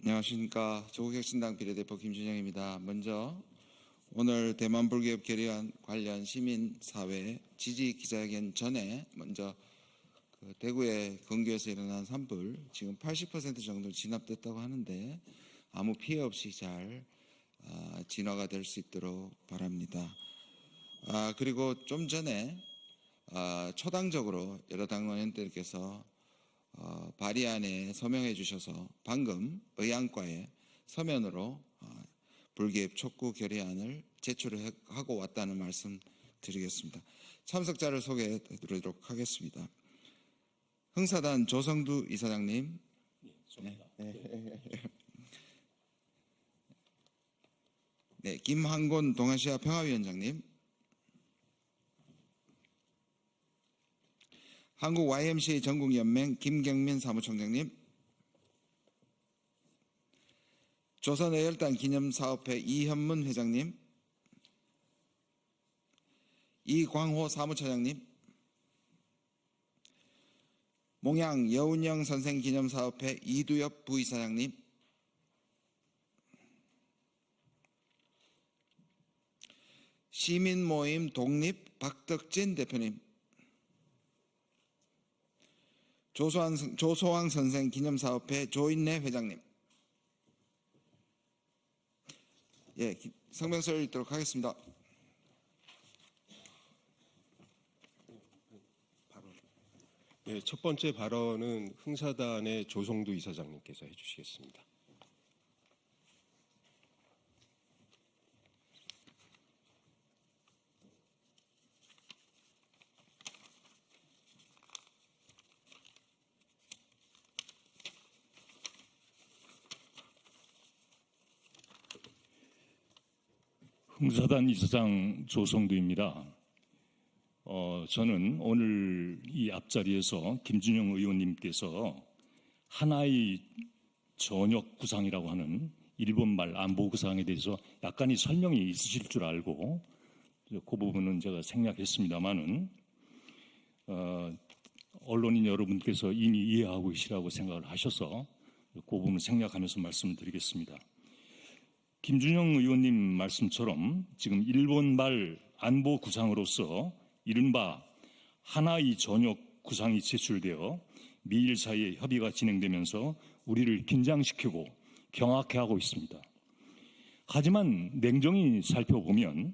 안녕하십니까. 조국혁신당 비례대표 김준영입니다. 먼저 오늘 대만 불개혁 결의안 관련 시민사회 지지 기자회견 전에 먼저 대구의 근교에서 일어난 산불 지금 80% 정도 진압됐다고 하는데 아무 피해 없이 잘 진화가 될 수 있도록 바랍니다. 그리고 좀 전에 초당적으로 여러 당 의원들께서 발의안에 서명해 주셔서 방금 의안과에 서면으로 불개입 촉구 결의안을 제출하고 왔다는 말씀 드리겠습니다. 참석자를 소개해 드리도록 하겠습니다. 흥사단 조성두 이사장님, 네, 김한곤 동아시아 평화위원장님, 한국 YMCA 전국연맹 김경민 사무총장님, 조선의열단 기념사업회 이현문 회장님, 이광호 사무처장님, 몽양 여운영 선생 기념사업회 이두엽 부이사장님, 시민모임 독립 박덕진 대표님, 조소왕 선생 기념사업회 조인래 회장님, 성명서를 읽도록 하겠습니다. 첫 번째 발언은 흥사단의 조성두 이사장님께서 해주시겠습니다. 흥사단 이사장 조성두입니다. 저는 오늘 이 앞자리에서 김준영 의원님께서 하나의 전역 구상이라고 하는 일본말 안보 구상에 대해서 약간의 설명이 있으실 줄 알고 그 부분은 제가 생략했습니다만은 언론인 여러분께서 이미 이해하고 계시라고 생각을 하셔서 그 부분을 생략하면서 말씀을 드리겠습니다. 김준영 의원님 말씀처럼 지금 일본말 안보 구상으로서 이른바 하나의 전역 구상이 제출되어 미일 사이에 협의가 진행되면서 우리를 긴장시키고 경악해 하고 있습니다. 하지만 냉정히 살펴보면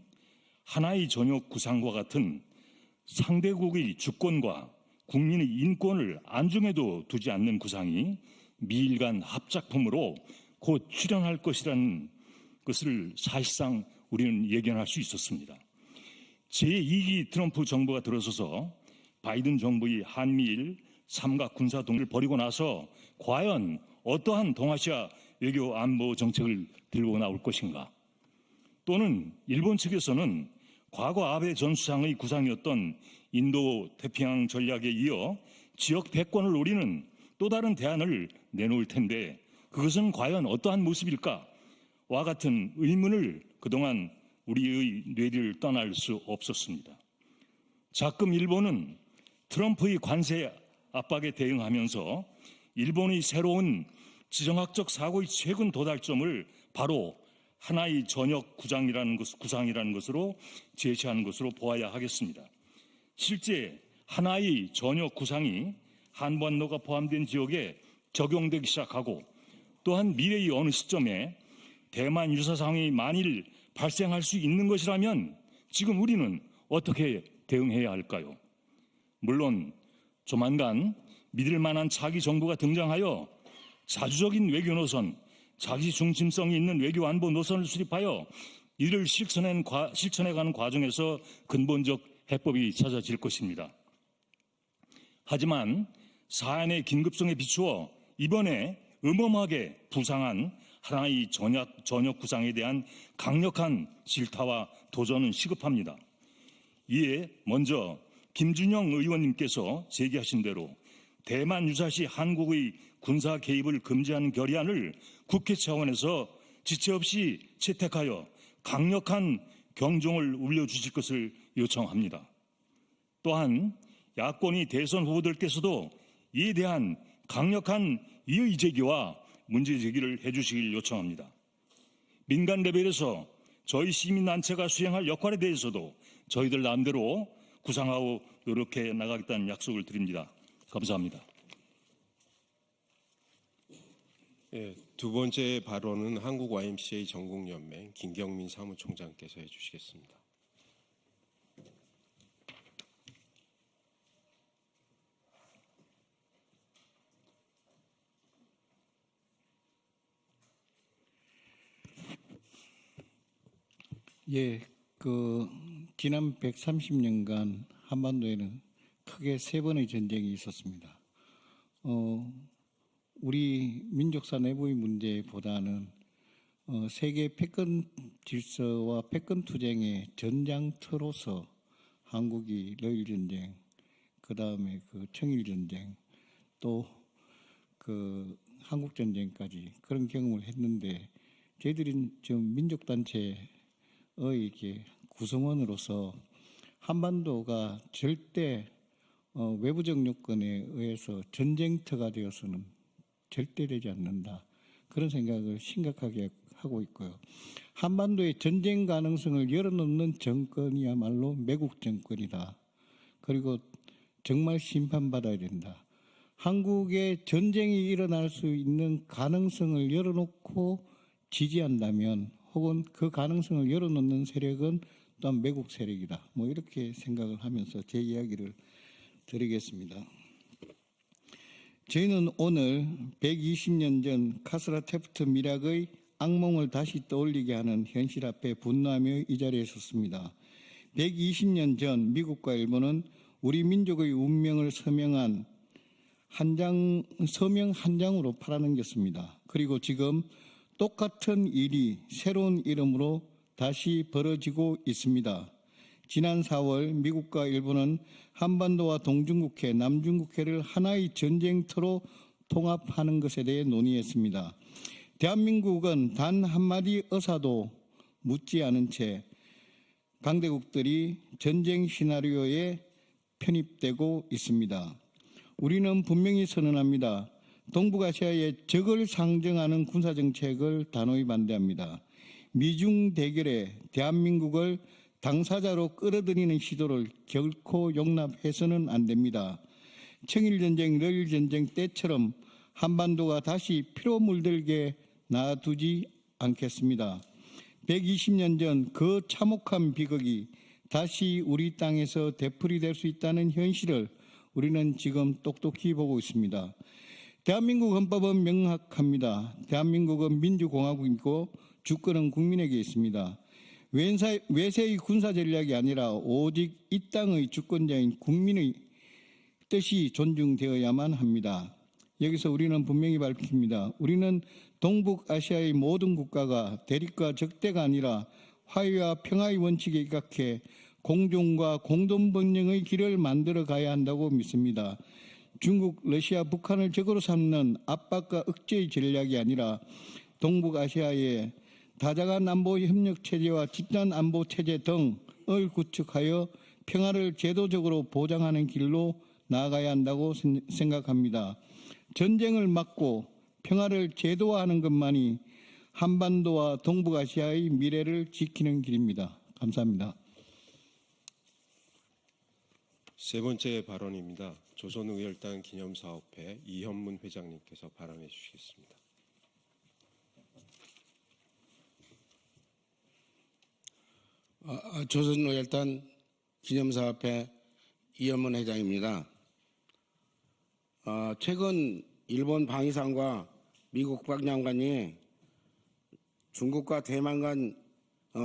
하나의 전역 구상과 같은 상대국의 주권과 국민의 인권을 안중에도 두지 않는 구상이 미일 간 합작품으로 곧 출현할 것이라는 것을 사실상 우리는 예견할 수 있었습니다. 제2기 트럼프 정부가 들어서서 바이든 정부의 한미일 삼각 군사 동맹을 벌이고 나서 과연 어떠한 동아시아 외교 안보 정책을 들고 나올 것인가? 또는 일본 측에서는 과거 아베 전 수상의 구상이었던 인도 태평양 전략에 이어 지역 패권을 노리는 또 다른 대안을 내놓을 텐데 그것은 과연 어떠한 모습일까? 와 같은 의문을 그동안 우리의 뇌리를 떠날 수 없었습니다. 자금 일본은 트럼프의 관세 압박에 대응하면서 일본의 새로운 지정학적 사고의 최근 도달점을 바로 하나의 전역 구상이라는 것으로 제시하는 것으로 보아야 하겠습니다. 실제 하나의 전역 구상이 한반도가 포함된 지역에 적용되기 시작하고 또한 미래의 어느 시점에 대만 유사 상황이 만일 발생할 수 있는 것이라면 지금 우리는 어떻게 대응해야 할까요? 물론 조만간 믿을 만한 차기 정부가 등장하여 자주적인 외교 노선, 자기 중심성이 있는 외교 안보 노선을 수립하여 이를 실천해가는 과정에서 근본적 해법이 찾아질 것입니다. 하지만 사안의 긴급성에 비추어 이번에 어마어마하게 부상한 하나의 전역 구상에 대한 강력한 질타와 도전은 시급합니다. 이에 먼저 김준영 의원님께서 제기하신 대로 대만 유사시 한국의 군사 개입을 금지하는 결의안을 국회 차원에서 지체 없이 채택하여 강력한 경종을 울려주실 것을 요청합니다. 또한 야권의 대선 후보들께서도 이에 대한 강력한 이의 제기와 문제 제기를 해주시길 요청합니다. 민간 레벨에서 저희 시민단체가 수행할 역할에 대해서도 저희들 나름대로 구상하고 노력해 나가겠다는 약속을 드립니다. 감사합니다. 예, 두 번째 발언은 한국 YMCA 전국연맹 김경민 사무총장께서 해주시겠습니다. 예, 지난 130년간 한반도에는 크게 3번의 전쟁이 있었습니다. 우리 민족사 내부의 문제보다는 세계 패권 질서와 패권 투쟁의 전장터로서 한국이 러일 전쟁, 그 다음에 청일 전쟁, 또 한국 전쟁까지 그런 경험을 했는데 저희들은 지금 민족단체의 이렇게 구성원으로서 한반도가 절대 외부적 요건에 의해서 전쟁터가 되어서는 절대 되지 않는다. 그런 생각을 심각하게 하고 있고요. 한반도의 전쟁 가능성을 열어놓는 정권이야말로 매국 정권이다. 그리고 정말 심판받아야 된다. 한국에 전쟁이 일어날 수 있는 가능성을 열어놓고 지지한다면 혹은 그 가능성을 열어놓는 세력은 또한 매국 세력이다. 이렇게 생각을 하면서 제 이야기를 드리겠습니다. 저희는 오늘 120년 전 카스라 테프트 미락의 악몽을 다시 떠올리게 하는 현실 앞에 분노하며 이 자리에 섰습니다. 120년 전 미국과 일본은 우리 민족의 운명을 서명 한 장으로 팔아넘겼습니다. 그리고 지금 똑같은 일이 새로운 이름으로 다시 벌어지고 있습니다. 지난 4월 미국과 일본은 한반도와 동중국해, 남중국해를 하나의 전쟁터로 통합하는 것에 대해 논의했습니다. 대한민국은 단 한마디 의사도 묻지 않은 채 강대국들이 전쟁 시나리오에 편입되고 있습니다. 우리는 분명히 선언합니다. 동북아시아의 적을 상정하는 군사정책을 단호히 반대합니다. 미중 대결에 대한민국을 당사자로 끌어들이는 시도를 결코 용납해서는 안 됩니다. 청일전쟁, 러일전쟁 때처럼 한반도가 다시 피로 물들게 놔두지 않겠습니다. 120년 전 그 참혹한 비극이 다시 우리 땅에서 되풀이될 수 있다는 현실을 우리는 지금 똑똑히 보고 있습니다. 대한민국 헌법은 명확합니다. 대한민국은 민주공화국이고 주권은 국민에게 있습니다. 외세의 군사 전략이 아니라 오직 이 땅의 주권자인 국민의 뜻이 존중되어야만 합니다. 여기서 우리는 분명히 밝힙니다. 우리는 동북아시아의 모든 국가가 대립과 적대가 아니라 화해와 평화의 원칙에 입각해 공존과 공동번영의 길을 만들어 가야 한다고 믿습니다. 중국, 러시아, 북한을 적으로 삼는 압박과 억제의 전략이 아니라 동북아시아의 다자간 안보 협력 체제와 집단 안보 체제 등을 구축하여 평화를 제도적으로 보장하는 길로 나아가야 한다고 생각합니다. 전쟁을 막고 평화를 제도화하는 것만이 한반도와 동북아시아의 미래를 지키는 길입니다. 감사합니다. 세 번째 발언입니다. 조선의열단 기념사업회 이현문 회장님께서 발언해 주시겠습니다. 조선의열단 기념사업회 이현문 회장입니다. 최근 일본 방위상과 미국 국방장관이 중국과 대만 간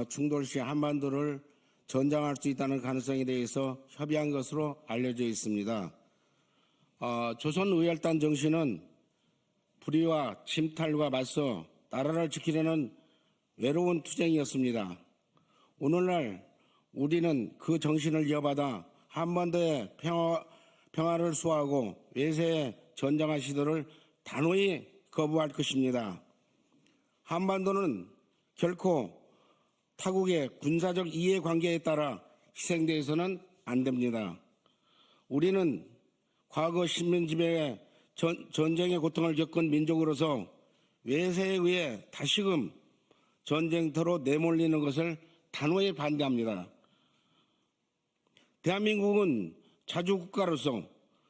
충돌 시 한반도를 전장할 수 있다는 가능성에 대해서 협의한 것으로 알려져 있습니다. 조선의열단 정신은 불의와 침탈과 맞서 나라를 지키려는 외로운 투쟁이었습니다. 오늘날 우리는 그 정신을 이어받아 한반도의 평화를 수호하고 외세의 전장화 시도를 단호히 거부할 것입니다. 한반도는 결코 타국의 군사적 이해관계에 따라 희생되어서는 안 됩니다. 우리는 과거 식민지배의 전쟁의 고통을 겪은 민족으로서 외세에 의해 다시금 전쟁터로 내몰리는 것을 단호히 반대합니다. 대한민국은 자주국가로서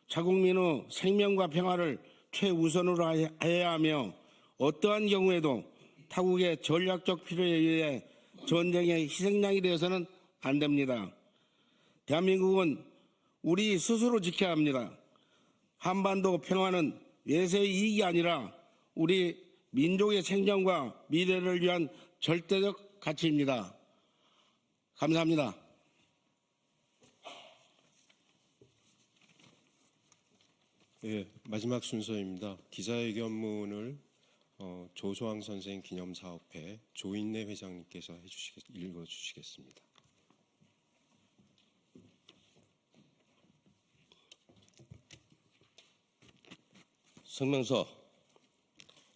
자국민의 생명과 평화를 최우선으로 해야 하며 어떠한 경우에도 타국의 전략적 필요에 의해 전쟁의 희생양이 되어서는 안 됩니다. 대한민국은 우리 스스로 지켜야 합니다. 한반도 평화는 외세의 이익이 아니라 우리 민족의 생존과 미래를 위한 절대적 가치입니다. 감사합니다. 예, 마지막 순서입니다. 기자회견문을 조소왕 선생 기념사업회 조인래 회장님께서 읽어주시겠습니다. 성명서.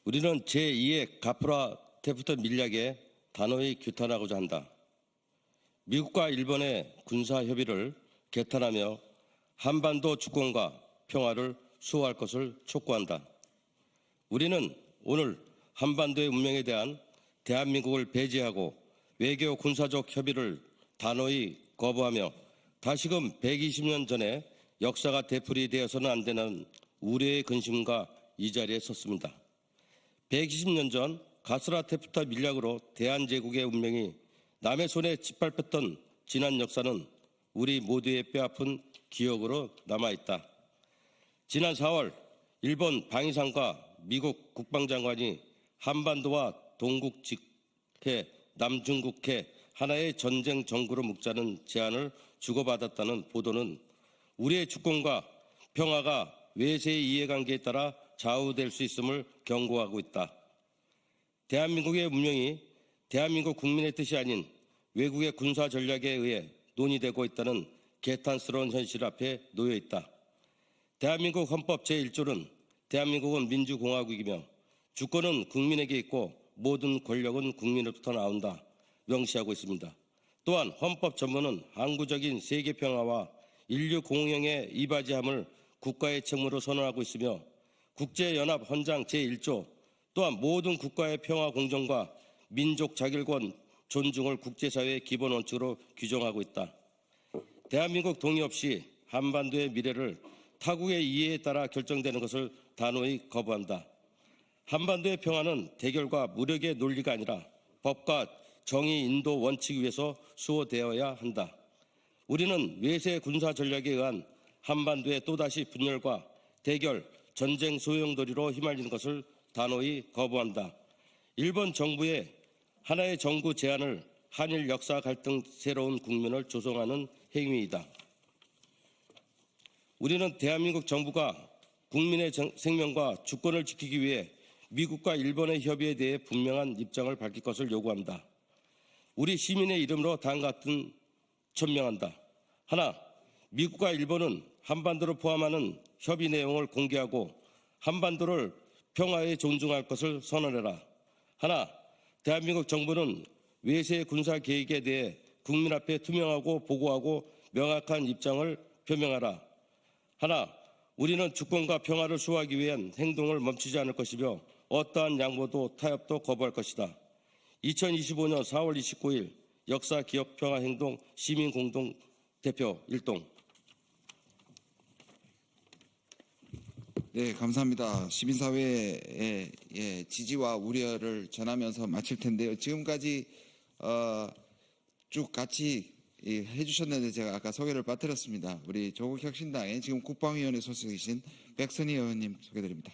우리는 제2의 가프라 테프트 밀약에 단호히 규탄하고자 한다. 미국과 일본의 군사 협의를 개탄하며 한반도 주권과 평화를 수호할 것을 촉구한다. 우리는 오늘 한반도의 운명에 대한 대한민국을 배제하고 외교 군사적 협의를 단호히 거부하며 다시금 120년 전에 역사가 되풀이되어서는 안 되는 우려의 근심과 이 자리에 섰습니다. 120년 전 가스라 테프타 밀약으로 대한제국의 운명이 남의 손에 짓밟혔던 지난 역사는 우리 모두의 뼈아픈 기억으로 남아있다. 지난 4월 일본 방위상과 미국 국방장관이 한반도와 동국직해 남중국해 하나의 전쟁 정구로 묶자는 제안을 주고받았다는 보도는 우리의 주권과 평화가 외세의 이해관계에 따라 좌우될 수 있음을 경고하고 있다. 대한민국의 운명이 대한민국 국민의 뜻이 아닌 외국의 군사 전략에 의해 논의되고 있다는 개탄스러운 현실 앞에 놓여 있다. 대한민국 헌법 제1조는 대한민국은 민주공화국이며 주권은 국민에게 있고 모든 권력은 국민으로부터 나온다 명시하고 있습니다. 또한 헌법 전문은 항구적인 세계 평화와 인류 공영의 이바지함을 국가의 책무로 선언하고 있으며 국제연합 헌장 제1조 또한 모든 국가의 평화 공정과 민족 자결권 존중을 국제사회의 기본 원칙으로 규정하고 있다. 대한민국 동의 없이 한반도의 미래를 타국의 이해에 따라 결정되는 것을 단호히 거부한다. 한반도의 평화는 대결과 무력의 논리가 아니라 법과 정의 인도 원칙 위에서 수호되어야 한다. 우리는 외세 군사 전략에 의한 한반도의 또다시 분열과 대결, 전쟁 소용돌이로 휘말리는 것을 단호히 거부한다. 일본 정부의 하나의 정부 제안을 한일 역사 갈등 새로운 국면을 조성하는 행위이다. 우리는 대한민국 정부가 국민의 생명과 주권을 지키기 위해 미국과 일본의 협의에 대해 분명한 입장을 밝힐 것을 요구한다. 우리 시민의 이름으로 다음 같은 천명한다. 하나, 미국과 일본은 한반도를 포함하는 협의 내용을 공개하고 한반도를 평화에 존중할 것을 선언해라. 하나, 대한민국 정부는 외세 군사 계획에 대해 국민 앞에 투명하고 보고하고 명확한 입장을 표명하라. 하나, 우리는 주권과 평화를 수호하기 위한 행동을 멈추지 않을 것이며 어떠한 양보도 타협도 거부할 것이다. 2025년 4월 29일 역사 기억 평화 행동 시민 공동 대표 일동. 네, 감사합니다. 시민사회의 지지와 우려를 전하면서 마칠 텐데요. 지금까지 쭉 같이 해주셨는데 제가 아까 소개를 빠뜨렸습니다. 우리 조국혁신당의 지금 국방위원회 소속이신 백선희 의원님 소개드립니다.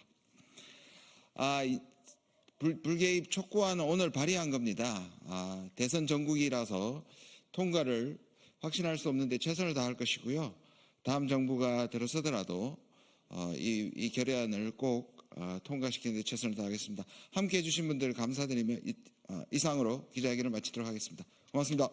불개입 촉구안은 오늘 발의한 겁니다. 대선 전국이라서 통과를 확신할 수 없는데 최선을 다할 것이고요. 다음 정부가 들어서더라도 이 결의안을 꼭 통과시키는 데 최선을 다하겠습니다. 함께해 주신 분들 감사드리며 이상으로 기자회견을 마치도록 하겠습니다. 고맙습니다.